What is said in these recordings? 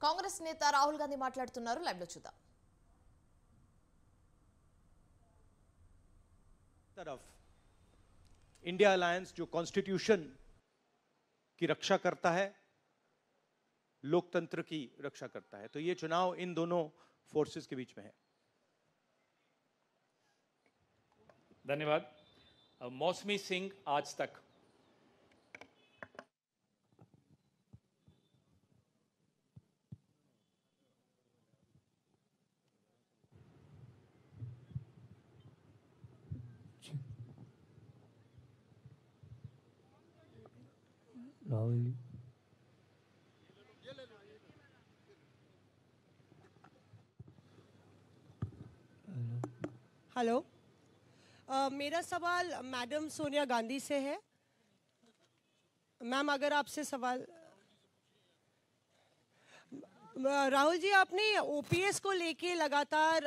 కాంగ్రెస్ నేత రాహుల్ గాంధీ మాట్లాడుతున్నారు. లైవ్ లో చూద్దాం. तरफ इंडिया अलायंस जो कॉन्स्टिट्यूशन की रक्षा करता है, लोकतंत्र की रक्षा करता है, तो ये चुनाव इन दोनों फोर्सेस के बीच में है. धन्यवाद. मौसमी सिंह, आज तक. राहुल हेलो, मेरा सवाल मैडम सोनिया गांधी से है. मैम, अगर आपसे सवाल, राहुल जी, आपने ओपीएस को लेके लगातार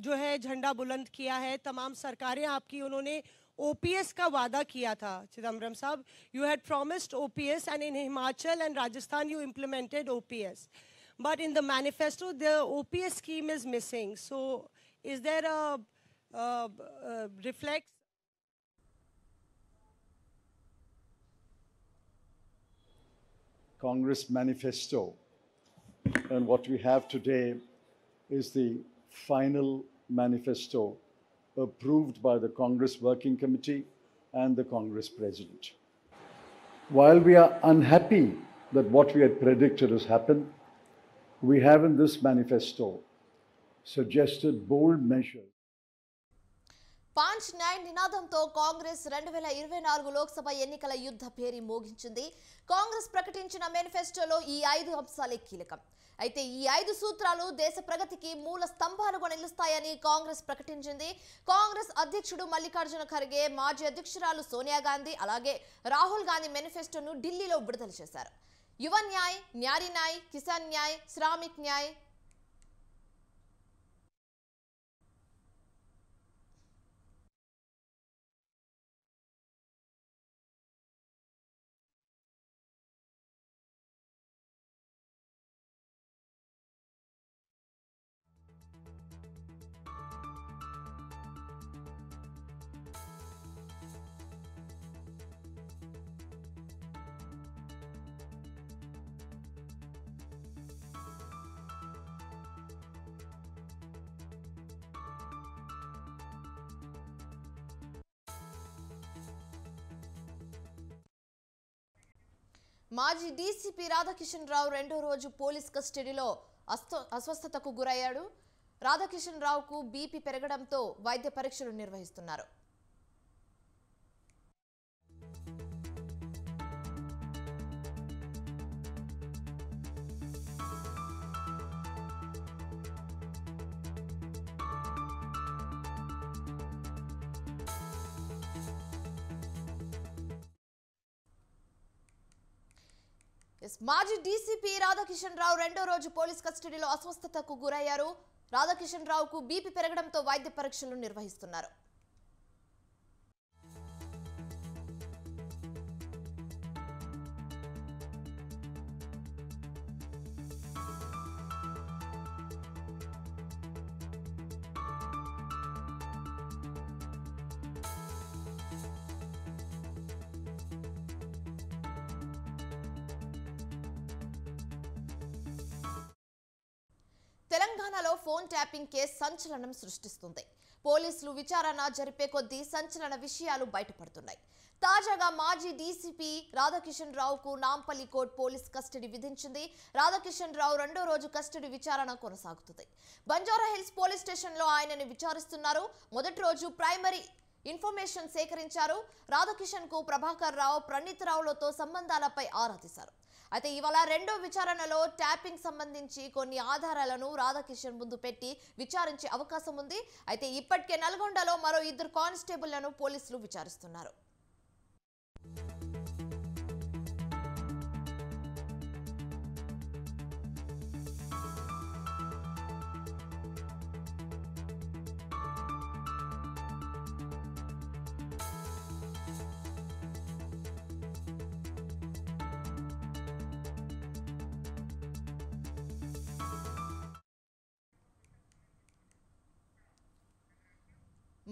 जो है झंडा बुलंद किया है. तमाम सरकारें आपकी, उन्होंने ओपीएस का वादा किया था. चिदम्बरम साहब, you had promised OPS and in Himachal and Rajasthan you implemented OPS, but in the manifesto the OPS scheme is missing. So is there a reflex? Congress manifesto, and what we have today is the final manifesto approved by the Congress Working Committee and the Congress President. While we are unhappy that what we had predicted has happened, we have in this manifesto suggested bold measures. పాంచ్ న్యాయ నినాదంతో కాంగ్రెస్ 2024 లోక్సభ ఎన్నికల యుద్ధ పేరి మోగించింది. కాంగ్రెస్ ప్రకటించిన మేనిఫెస్టోలో ఈ 5 అంశాలే కీలకం. అయితే ఈ 5 సూత్రాలు దేశ ప్రగతికి మూల స్తంభాలుగా నిలుస్తాయని కాంగ్రెస్ ప్రకటించింది. కాంగ్రెస్ అధ్యక్షుడు మల్లికార్జున ఖర్గే, మాజీ అధ్యక్షురాలు సోనియా గాంధీ, అలాగే రాహుల్ గాంధీ మేనిఫెస్టోను ఢిల్లీలో విడుదల చేశారు. యువ న్యాయ్, న్యారీ న్యాయ్, కిసాన్ న్యాయ్, శ్రామిక్ న్యాయ్, మాజీ డీసీపీ రాధాకిషన్ రావు రెండో రోజు పోలీస్ కస్టడీలో అస్వస్థతకు గురయ్యాడు. రాధాకిషన్ రావుకు బీపీ పెరగడంతో వైద్య పరీక్షలు నిర్వహిస్తున్నారు. మాజీ డీసీపీ రాధాకిషన్ రావు రెండో రోజు పోలీస్ కస్టడీలో అస్వస్థతకు గురయ్యారు. రాధాకిషన్ రావుకు బీపీ పెరగడంతో వైద్య పరీక్షలు నిర్వహిస్తున్నారు. తెలంగాణలో ఫోన్ ట్యాపింగ్ కేసు సంచలనం సృష్టిస్తుంది. పోలీసులు విచారణ జరిపే కొద్దీ సంచలన విషయాలు బయటపడుతున్నాయి. తాజాగా మాజీ డీసీపీ రాధాకిషన్ రావుకు నాంపల్లి కోర్టు పోలీస్ కస్టడీ విధించింది. రాధాకిషన్ రావు రెండో రోజు కస్టడీ విచారణ కొనసాగుతుంది. బంజారా హిల్స్ పోలీస్ స్టేషన్లో ఆయనని విచారిస్తున్నారు. మొదటి రోజు ప్రైమరీ ఇన్ఫర్మేషన్ సేకరించారు. రాధాకిషన్ కు ప్రభాకర్ రావు, ప్రణీత్ రావులతో సంబంధాలపై ఆరా తీశారు. అయితే ఇవాళ రెండో విచారణలో ట్యాపింగ్ సంబంధించి కొన్ని ఆధారాలను రాధాకిషన్ ముందు పెట్టి విచారించే అవకాశం ఉంది. అయితే ఇప్పటికే నల్గొండలో మరో 2 కానిస్టేబుళ్లను పోలీసులు విచారిస్తున్నారు.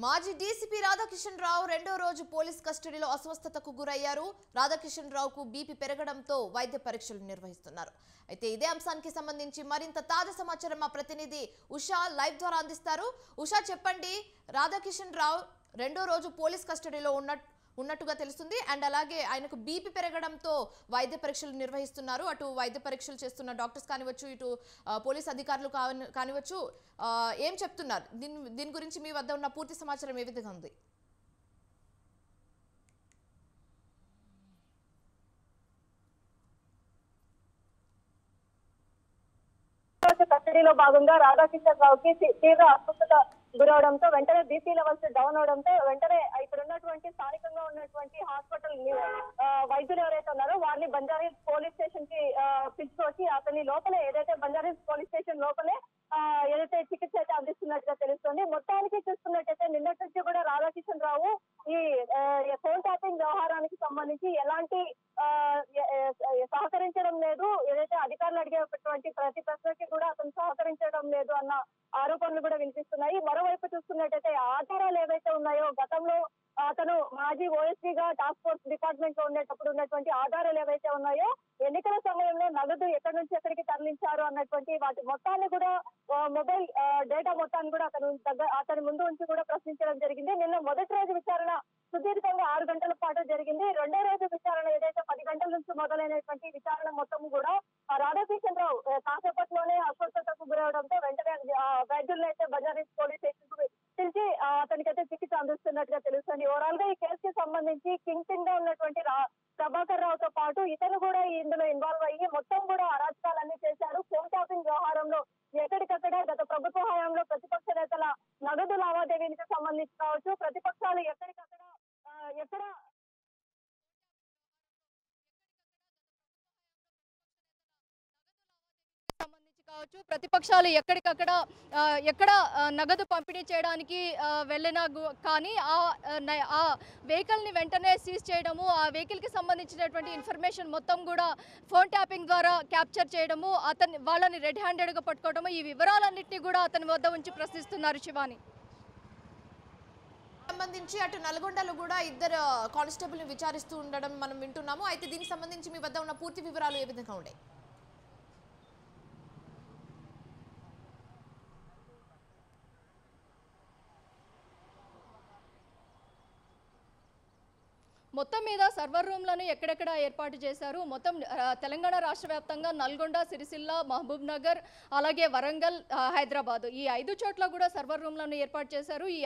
మాజీ డీసీపీ రాధాకిషన్ రావు రెండో రోజు పోలీస్ కస్టడీలో అస్వస్థతకు గురయ్యారు. రాధాకిషన్ రావుకు బీపీ పెరగడంతో వైద్య పరీక్షలు నిర్వహిస్తున్నారు. అయితే ఇదే అంశానికి సంబంధించి మరింత తాజా సమాచారం మా ప్రతినిధి ఉషా లైవ్ ద్వారా అందిస్తారు. ఉషా, చెప్పండి, రాధాకిషన్ రావు రెండో రోజు పోలీస్ కస్టడీలో ఉన్నట్టుగా తెలుస్తుంది. అండ్ అలాగే ఆయనకు బీపీ పెరగడంతో వైద్య పరీక్షలు నిర్వహిస్తున్నారు. అటు వైద్య పరీక్షలు చేస్తున్న డాక్టర్స్ కానివచ్చు, ఇటు పోలీస్ అధికారులు కానివచ్చు, ఏం చెప్తున్నారు? దీని గురించి మీ వద్ద ఉన్న పూర్తి సమాచారం ఏ విధంగా ఉంది? కస్టడీలో భాగంగా రాధాకిషన్ రావుకి తీవ్ర అస్వస్థత గురవడంతో వెంటనే బీపీ లెవెల్స్ డౌన్ అవడంతో వెంటనే ఇక్కడ ఉన్నటువంటి స్థానికంగా ఉన్నటువంటి హాస్పిటల్ వైద్యులు ఎవరైతే ఉన్నారో వారిని బంజారాహిల్స్ పోలీస్ స్టేషన్ కి పిలుచుకొచ్చి అతని లోపలే ఏదైతే బంజారాహిల్స్ పోలీస్ స్టేషన్ లోపలే ఏదైతే చికిత్స అయితే అందిస్తున్నట్టుగా తెలుస్తుంది. మొత్తానికి చూస్తున్నట్టయితే నిన్నటి నుంచి కూడా రాధాకిషన్ రావు ఈ ఫోన్ ట్యాపింగ్ వ్యవహారానికి సంబంధించి ఎలాంటి సహకరించడం లేదు, ఏదైతే అధికారులు అడిగేటువంటి ప్రతి ప్రశ్నకి కూడా అతను సహకరించడం లేదు అన్న ఆరోపణలు కూడా వినిపిస్తున్నాయి. మరోవైపు చూస్తున్నట్టయితే ఆధారాలు ఏవైతే ఉన్నాయో గతంలో అతను మాజీ ఓఎస్పీగా టాస్క్ ఫోర్స్ డిపార్ట్మెంట్ లో ఉండేటప్పుడు ఉన్నటువంటి ఆధారాలు ఏవైతే ఉన్నాయో ఎన్నికల సమయంలో నగదు ఎక్కడి నుంచి ఎక్కడికి తరలించారు అన్నటువంటి వాటి మొత్తాన్ని కూడా మొబైల్ డేటా మొత్తాన్ని కూడా అతని ముందు ఉంచి కూడా ప్రశ్నించడం జరిగింది. నిన్న మొదటి రోజు విచారణ సుదీర్ఘంగా 6 గంటల పాటు జరిగింది. రెండో రోజు విచారణ ఏదైతే 10 గంటల నుంచి మొదలైనటువంటి విచారణ మొత్తం కూడా రాధాకిషన్ రావు కాసేపట్లోనే అస్వస్థతకు గురవడంతో వెంటనే వైద్యులను అయితే బంజారాహిల్స్ పోలీస్ స్టేషన్ కు పిలిచి అతనికైతే చికిత్స అందిస్తున్నట్టుగా తెలుస్తుంది. ఓవరాల్ గా ఈ కేసుకి సంబంధించి కింగ్ పిన్ గా ఉన్నటువంటి ప్రభాకర్ రావుతో పాటు ఇతను కూడా ఇందులో ఇన్వాల్వ్ అయ్యి మొత్తం కూడా అరాచకాలన్నీ చేశారు. ఫోన్ ట్యాపింగ్ వ్యవహారంలో ఎక్కడికక్కడ గత ప్రభుత్వ హయాంలో ప్రతిపక్ష నేతల నగదు లావాదేవీలకు సంబంధించి కావచ్చు, ప్రతిపక్షాలు ఎక్కడికక్కడ ప్రతిపక్షాలు ఎక్కడ నగదు పంపిణీ చేయడానికి వెళ్ళినా కానీ ఆ వెహికల్ని వెంటనే సీజ్ చేయడము, ఆ వెహికల్కి సంబంధించినటువంటి ఇన్ఫర్మేషన్ మొత్తం కూడా ఫోన్ ట్యాపింగ్ ద్వారా క్యాప్చర్ చేయడము, వాళ్ళని రెడ్ హ్యాండెడ్గా పట్టుకోవడము, ఈ వివరాలన్నింటినీ కూడా అతని వద్ద ఉంచి ప్రశ్నిస్తున్నారు. శివాని, సంబంధించి అటు నల్గొండలో కూడా 2 కానిస్టేబుల్ని విచారిస్తూ ఉండడం మనం వింటున్నాము. అయితే దీనికి సంబంధించి మీ వద్ద ఉన్న పూర్తి వివరాలు ఏ విధంగా ఉన్నాయి? మొత్తం మీద సర్వర్ రూమ్లను ఎక్కడెక్కడ ఏర్పాటు చేశారు. మొత్తం తెలంగాణ రాష్ట్ర వ్యాప్తంగా నల్గొండ, సిరిసిల్ల, మహబూబ్ నగర్, అలాగే వరంగల్, హైదరాబాద్ ఈ 5 చోట్ల కూడా సర్వర్ రూమ్లను ఏర్పాటు చేశారు. ఈ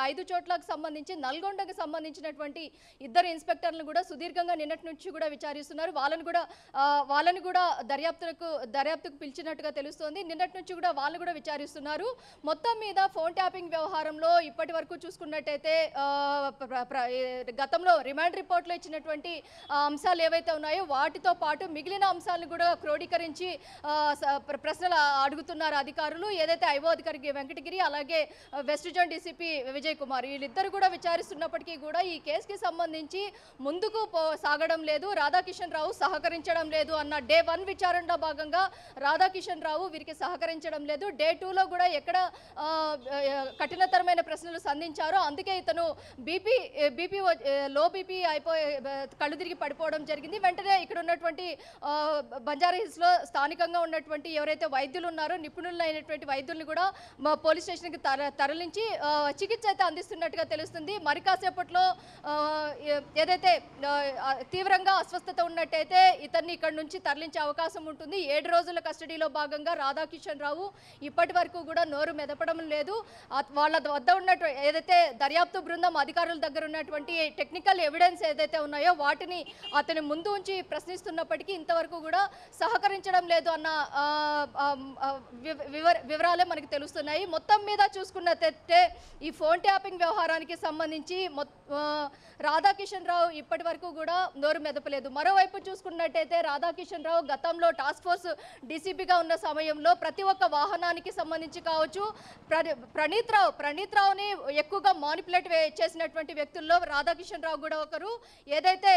5 చోట్లకు సంబంధించి నల్గొండకు సంబంధించినటువంటి 2 ఇన్స్పెక్టర్లను కూడా సుదీర్ఘంగా నిన్నటి నుంచి కూడా విచారిస్తున్నారు. వాళ్ళని కూడా దర్యాప్తుకు పిలిచినట్టుగా తెలుస్తోంది. నిన్నటి నుంచి కూడా వాళ్ళు కూడా విచారిస్తున్నారు. మొత్తం మీద ఫోన్ ట్యాపింగ్ వ్యవహారంలో ఇప్పటి వరకు చూసుకున్నట్టయితే గతంలో రిమాండ్ రిపోర్ట్లో ఇచ్చినటువంటి అంశాలు ఏవైతే ఉన్నాయో వాటితో పాటు మిగిలిన అంశాలను కూడా క్రోడీకరించి ప్రశ్నలు అడుగుతున్నారు అధికారులు. ఏదైతే ఐఓ అధికారి వెంకటగిరి, అలాగే west zone DCP Vijay Kumar, వీళ్ళిద్దరు కూడా విచారిస్తున్నప్పటికీ కూడా ఈ కేసుకి సంబంధించి ముందుకు సాగడం లేదు, రాధాకిషన్ రావు సహకరించడం లేదు అన్న డే 1 విచారణలో భాగంగా రాధాకిషన్ రావు వీరికి సహకరించడం లేదు. డే 2లో కూడా ఎక్కడ కఠినతరమైన ప్రశ్నలు సంధించారో అందుకే ఇతను లో బీపీ అయిపోయి కళ్ళు తిరిగి పడిపోవడం జరిగింది. వెంటనే ఇక్కడ ఉన్నటువంటి బంజారాహిల్స్లో స్థానికంగా ఉన్నటువంటి ఎవరైతే వైద్యులు ఉన్నారో నిపుణులైనటువంటి వైద్యుల్ని కూడా పోలీస్ స్టేషన్కి తరలించి చికిత్స అయితే అందిస్తున్నట్టుగా తెలుస్తుంది. మరి కాసేపట్లో ఏదైతే తీవ్రంగా అస్వస్థత ఉన్నట్టయితే ఇతన్ని ఇక్కడ నుంచి తరలించే అవకాశం ఉంటుంది. 7 రోజుల కస్టడీలో భాగంగా రాధాకిషన్ రావు ఇప్పటి వరకు కూడా నోరు మెదపడం లేదు. వాళ్ళ వద్ద ఉన్నటువంటి ఏదైతే దర్యాప్తు బృందం అధికారుల దగ్గర ఉన్నటువంటి టెక్నికల్ ఎవిడెన్స్ ఏదైతే ఉన్నాయో వాటిని అతని ముందు ఉంచి ప్రశ్నిస్తున్నప్పటికీ ఇంతవరకు కూడా సహకరించడం లేదు అన్న వివరాలే మనకు తెలుస్తున్నాయి. మొత్తం మీద చూసుకున్నట్లయితే ఈ ఫోన్ ట్యాపింగ్ వ్యవహారానికి సంబంధించి రాధాకిషన్ రావు ఇప్పటి వరకు కూడా నోరు మెదపలేదు. మరోవైపు చూసుకున్నట్టయితే రాధాకిషన్ రావు గతంలో టాస్క్ ఫోర్స్ డీసీపీగా ఉన్న సమయంలో ప్రతి ఒక్క వాహనానికి సంబంధించి కావచ్చు, ప్రణీత్ రావుని ఎక్కువగా మానిపులేట్ చేసినటువంటి వ్యక్తుల్లో రాధాకిషన్ రావు కూడా ఒకరు. ఏదైతే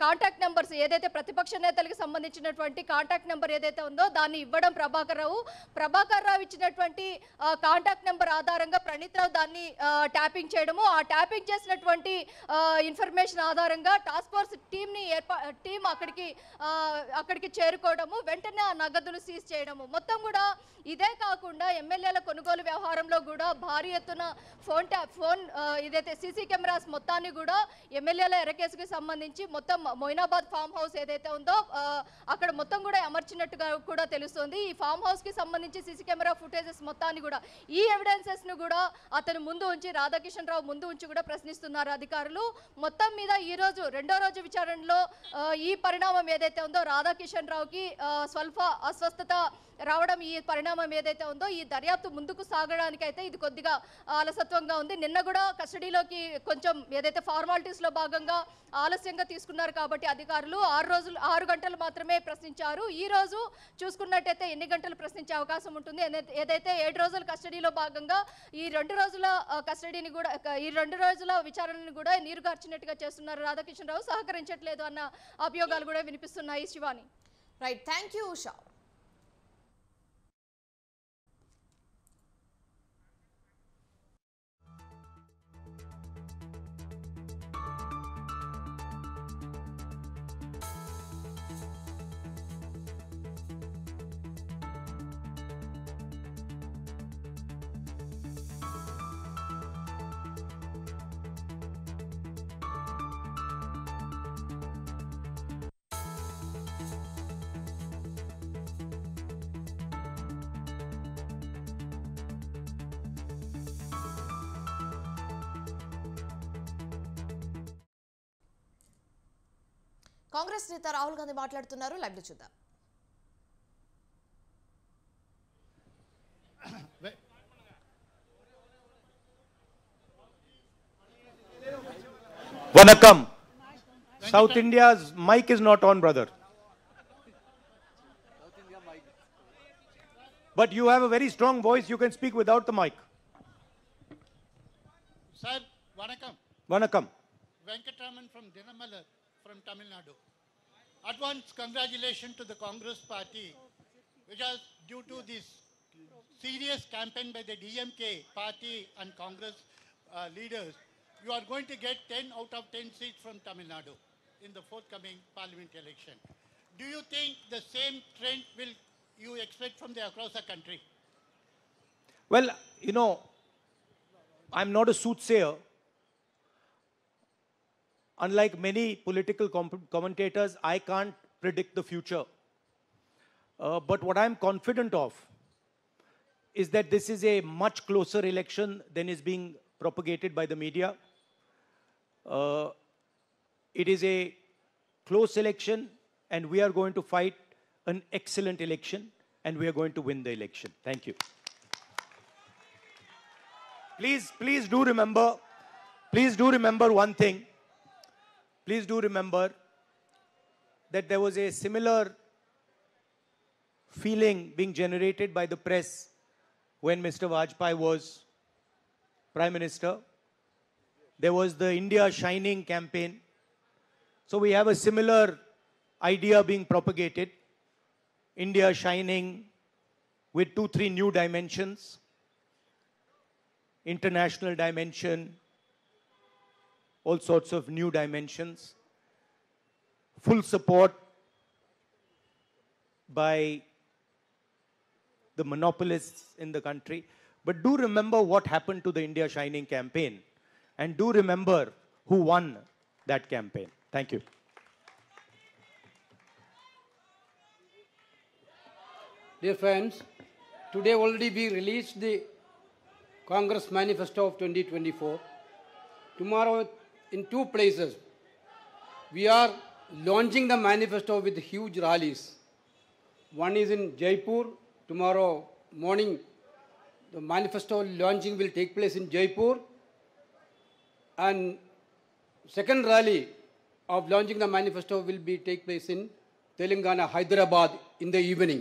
కాంటాక్ట్ నెంబర్స్, ఏదైతే ప్రతిపక్ష నేతలకు సంబంధించినటువంటి కాంటాక్ట్ నెంబర్ ఏదైతే ఉందో దాన్ని ఇవ్వడం ప్రభాకర్ రావు ఇచ్చినటువంటి కాంటాక్ట్ నెంబర్ ఆధారంగా ప్రణీత్ రావు దాన్ని ట్యాపింగ్ చేయడము, ఆ ట్యాపింగ్ చేసినటువంటి ఇన్ఫర్మేషన్ ఆధారంగా టాస్క్ ఫోర్స్ టీం అక్కడికి చేరుకోవడము, వెంటనే ఆ నగదును సీజ్ చేయడము. మొత్తం కూడా ఇదే కాకుండా ఎమ్మెల్యేల కొనుగోలు వ్యవహారంలో కూడా భారీ ఎత్తున ఫోన్ ఇదైతే సీసీ కెమెరాస్ మొత్తాన్ని కూడా ఎమ్మెల్యేల ఎరకేసుకి సంబంధించి మొత్తం మొయినాబాద్ ఫామ్ హౌస్ ఏదైతే ఉందో అక్కడ మొత్తం కూడా అమర్చినట్టుగా కూడా తెలుస్తుంది. ఈ ఫామ్ హౌస్ కి సంబంధించి సీసీ కెమెరా ఫుటేజెస్ మొత్తాన్ని కూడా, ఈ ఎవిడెన్సెస్ ను కూడా అతను ముందు ఉంచి, రాధాకిషన్ రావు ముందు ఉంచి కూడా ప్రశ్నిస్తున్నారు అధికారులు. మొత్తం మీద ఈ రోజు రెండో రోజు విచారణలో ఈ పరిణామం ఏదైతే ఉందో రాధాకిషన్ రావుకి స్వల్ప అస్వస్థత రావడం, ఈ పరిణామం ఏదైతే ఉందో ఈ దర్యాప్తు ముందుకు సాగడానికి అయితే ఇది కొద్దిగా ఆలస్యత్వంగా ఉంది. నిన్న కూడా కస్టడీలోకి కొంచెం ఏదైతే ఫార్మాలిటీస్లో భాగంగా ఆలస్యంగా తీసుకున్నారు కాబట్టి అధికారులు 6 గంటలు మాత్రమే ప్రశ్నించారు. ఈ రోజు చూసుకున్నట్టయితే ఎన్ని గంటలు ప్రశ్నించే అవకాశం ఉంటుంది? ఏదైతే 7 రోజుల కస్టడీలో భాగంగా ఈ 2 రోజుల కస్టడీని కూడా, ఈ 2 రోజుల విచారణను కూడా నీరుగార్చినట్టుగా చేస్తున్నారు. రాధాకిషన్ రావు సహకరించట్లేదు అన్న అభియోగాలు కూడా వినిపిస్తున్నాయి. Shivani. Right, thank you Usha. Congress నేత రాహుల్ గాంధీ మాట్లాడుతున్నారు, లైవ్ లో చూద్దాం. Vanakkam. South India's mic is not on, brother. But you have a very strong voice. You can speak without the mic. Sir, Vanakkam. Vanakkam. Venkatraman from Dinamala from Tamil Nadu. Advance congratulations to the Congress party, which is due to this serious campaign by the DMK party and Congress leaders. You are going to get 10 out of 10 seats from Tamil Nadu in the forthcoming parliament election. Do you think the same trend will you expect from the across the country? Well, you know, I'm not a soothsayer. Unlike many political commentators, I can't predict the future. But what I'm confident of is that this is a much closer election than is being propagated by the media. It is a close election, and we are going to fight an excellent election, and we are going to win the election. Thank you. Please do remember one thing. Please do remember that there was a similar feeling being generated by the press when Mr. Vajpayee was Prime Minister. There was the India Shining campaign. So we have a similar idea being propagated. India Shining with 2-3 new dimensions. International dimension, all sorts of new dimensions. Full support by the monopolists in the country. But do remember what happened to the India Shining campaign. And do remember who won that campaign. Thank you. Dear friends, today already we released the Congress Manifesto of 2024. Tomorrow in 2 places, we are launching the manifesto with huge rallies. One is in Jaipur. Tomorrow morning, the manifesto launching will take place in Jaipur. And second rally of launching the manifesto will take place in Telangana, Hyderabad in the evening.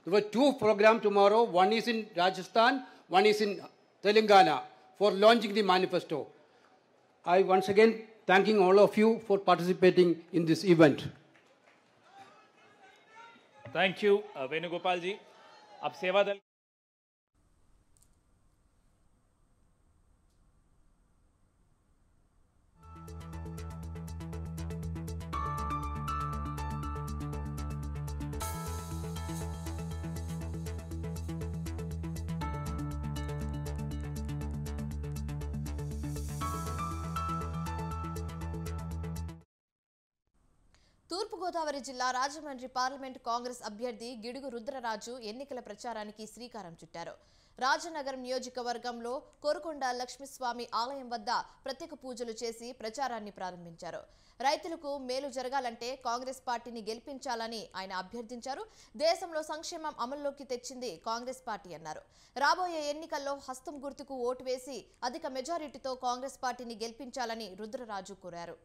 There were 2 programs tomorrow. One is in Rajasthan, one is in Telangana for launching the manifesto. I once again thanking all of you for participating in this event. Thank you, Venugopal ji. अब सेवा दल తూర్పుగోదావరి జిల్లా Rajahmundry parliament Congress అభ్యర్థి గిడుగు రుద్రరాజు ఎన్నికల ప్రచారానికి శ్రీకారం చుట్టారు. రాజనగరం నియోజకవర్గంలో కోరుకొండ లక్ష్మీస్వామి ఆలయం వద్ద ప్రత్యేక పూజలు చేసి ప్రచారాన్ని ప్రారంభించారు. రైతులకు మేలు జరగాలంటే కాంగ్రెస్ పార్టీని గెలిపించాలని ఆయన అభ్యర్థించారు. దేశంలో సంక్షేమం అమల్లోకి తెచ్చింది కాంగ్రెస్ పార్టీ అన్నారు. రాబోయే ఎన్నికల్లో హస్తం గుర్తుకు ఓటు వేసి అధిక మెజారిటీతో కాంగ్రెస్ పార్టీని గెలిపించాలని రుద్రరాజు కోరారు.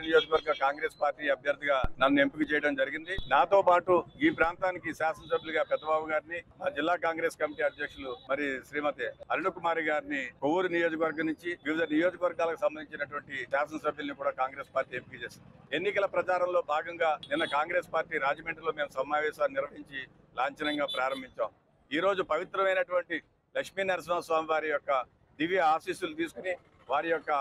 నియోజకవర్గ కాంగ్రెస్ పార్టీ అభ్యర్థిగా నన్ను ఎంపిక చేయడం జరిగింది. నాతో పాటు ఈ ప్రాంతానికి శాసనసభ్యులుగా పెద్దబాబు గారిని, మా జిల్లా కాంగ్రెస్ కమిటీ అధ్యక్షులు మరి శ్రీమతి అరుణకుమారి గారిని కొవ్వూరు నియోజకవర్గం నుంచి వివిధ నియోజకవర్గాలకు సంబంధించినటువంటి శాసనసభ్యుల్ని కూడా కాంగ్రెస్ పార్టీ ఎంపిక చేసింది. ఎన్నికల ప్రచారంలో భాగంగా నిన్న కాంగ్రెస్ పార్టీ రాజమండ్రిలో మేము సమావేశాన్ని నిర్వహించి లాంఛనంగా ప్రారంభించాం. ఈ రోజు పవిత్రమైనటువంటి లక్ష్మీ నరసింహస్వామి వారి యొక్క దివ్య ఆశీస్సులు తీసుకుని వారి యొక్క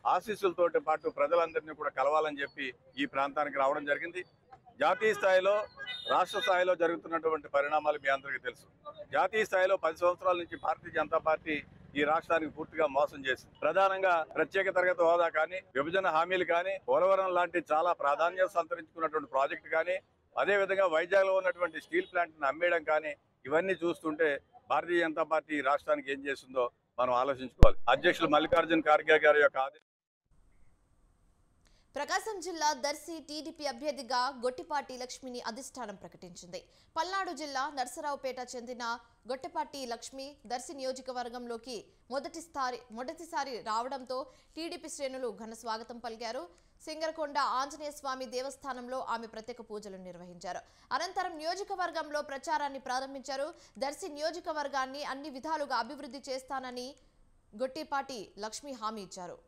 ఆశీస్సులతో పాటు ప్రజలందరినీ కూడా కలవాలని చెప్పి ఈ ప్రాంతానికి రావడం జరిగింది. జాతీయ స్థాయిలో రాష్ట్ర స్థాయిలో జరుగుతున్నటువంటి పరిణామాలు మీ అందరికీ తెలుసు. జాతీయ స్థాయిలో 10 సంవత్సరాల నుంచి భారతీయ జనతా పార్టీ ఈ రాష్ట్రానికి పూర్తిగా మోసం చేసింది. ప్రధానంగా ప్రత్యేక తరగతి హోదా కానీ, విభజన హామీలు కానీ, పోలవరం లాంటి చాలా ప్రాధాన్యత సంతరించుకున్నటువంటి ప్రాజెక్టు కానీ, అదేవిధంగా వైజాగ్లో ఉన్నటువంటి స్టీల్ ప్లాంట్ని అమ్మేయడం కానీ, ఇవన్నీ చూస్తుంటే భారతీయ జనతా పార్టీ ఈ రాష్ట్రానికి ఏం చేస్తుందో మనం ఆలోచించుకోవాలి. అధ్యక్షులు మల్లికార్జున ఖార్గే గారి యొక్క ఆదేశం. ప్రకాశం జిల్లా దర్శి టీడీపీ అభ్యర్థిగా గొట్టిపాటి లక్ష్మిని అధిష్టానం ప్రకటించింది. పల్నాడు జిల్లా నర్సరావుపేట చెందిన గొట్టిపాటి లక్ష్మి దర్శి నియోజకవర్గంలోకి మొదటిసారి రావడంతో టీడీపీ శ్రేణులు ఘన స్వాగతం పలికారు. సింగరకొండ ఆంజనేయ స్వామి దేవస్థానంలో ఆమె ప్రత్యేక పూజలు నిర్వహించారు. అనంతరం నియోజకవర్గంలో ప్రచారాన్ని ప్రారంభించారు. దర్శి నియోజకవర్గాన్ని అన్ని విధాలుగా అభివృద్ధి చేస్తానని గొట్టిపాటి లక్ష్మి హామీ ఇచ్చారు.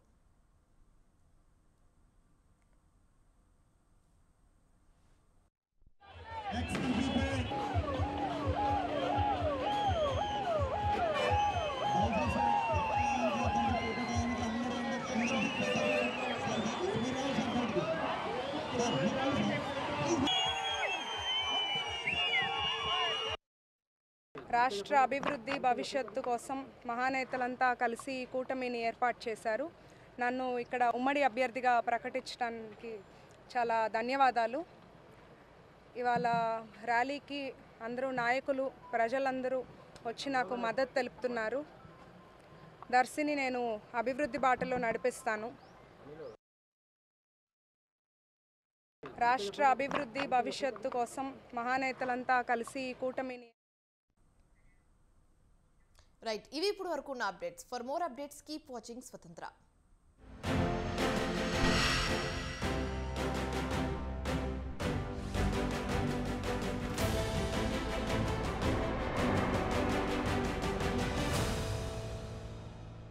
రాష్ట్ర అభివృద్ధి భవిష్యత్తు కోసం మహానేతలంతా కలిసి ఈ కూటమిని ఏర్పాటు చేశారు. నన్ను ఇక్కడ ఉమ్మడి అభ్యర్థిగా ప్రకటించడానికి చాలా ధన్యవాదాలు. ఇవాళ ర్యాలీకి అందరూ నాయకులు, ప్రజలందరూ వచ్చి నాకు మద్దతు తెలుపుతున్నారు. దర్శిని నేను అభివృద్ధి బాటలో నడిపిస్తాను. రాష్ట్ర అభివృద్ధి భవిష్యత్తు కోసం మహానేతలంతా కలిసి ఈ కూటమిని రైట్. ఇవి ఇప్పుడు వరకు ఉన్న updates. For more updates keep watching స్వతంత్ర.